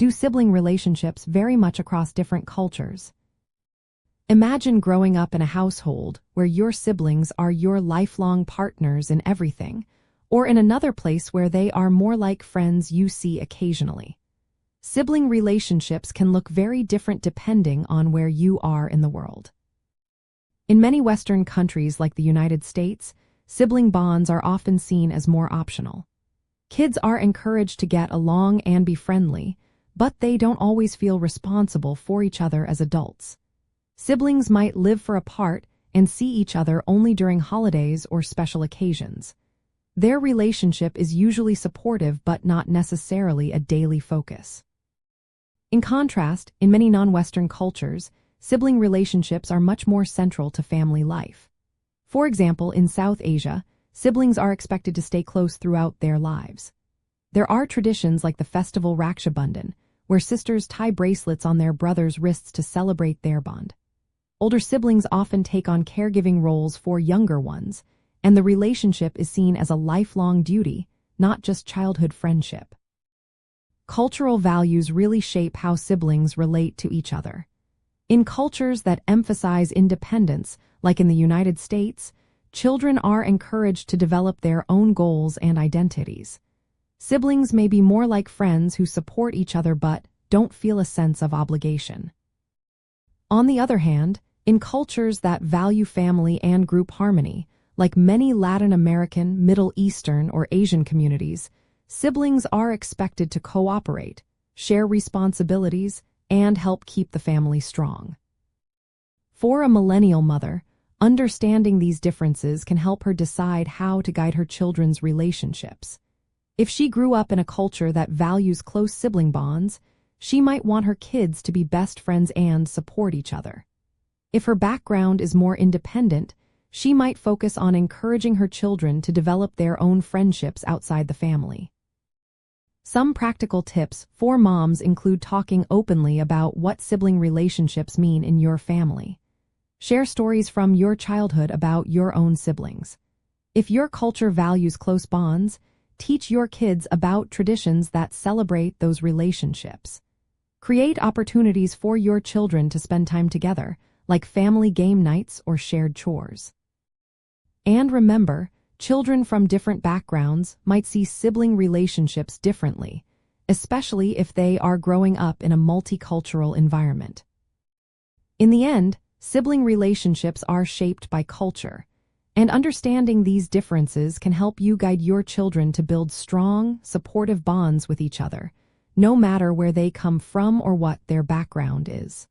do sibling relationships vary much across different cultures? Imagine growing up in a household where your siblings are your lifelong partners in everything, or in another place where they are more like friends you see occasionally. Sibling relationships can look very different depending on where you are in the world. In many Western countries like the United States, sibling bonds are often seen as more optional. Kids are encouraged to get along and be friendly, but they don't always feel responsible for each other as adults. Siblings might live far apart and see each other only during holidays or special occasions. Their relationship is usually supportive but not necessarily a daily focus. In contrast, in many non-Western cultures, sibling relationships are much more central to family life. For example, in South Asia, siblings are expected to stay close throughout their lives. There are traditions like the festival Raksha Bandhan, where sisters tie bracelets on their brothers' wrists to celebrate their bond. Older siblings often take on caregiving roles for younger ones, and the relationship is seen as a lifelong duty, not just childhood friendship. Cultural values really shape how siblings relate to each other. In cultures that emphasize independence, like in the United States, children are encouraged to develop their own goals and identities. Siblings may be more like friends who support each other but don't feel a sense of obligation. On the other hand, in cultures that value family and group harmony, like many Latin American, Middle Eastern, or Asian communities, siblings are expected to cooperate, share responsibilities, and help keep the family strong. For a millennial mother, understanding these differences can help her decide how to guide her children's relationships. If she grew up in a culture that values close sibling bonds, she might want her kids to be best friends and support each other. If her background is more independent, she might focus on encouraging her children to develop their own friendships outside the family. Some practical tips for moms include talking openly about what sibling relationships mean in your family. Share stories from your childhood about your own siblings. If your culture values close bonds, teach your kids about traditions that celebrate those relationships. Create opportunities for your children to spend time together, like family game nights or shared chores. And remember, children from different backgrounds might see sibling relationships differently, especially if they are growing up in a multicultural environment. In the end, sibling relationships are shaped by culture, and understanding these differences can help you guide your children to build strong, supportive bonds with each other, no matter where they come from or what their background is.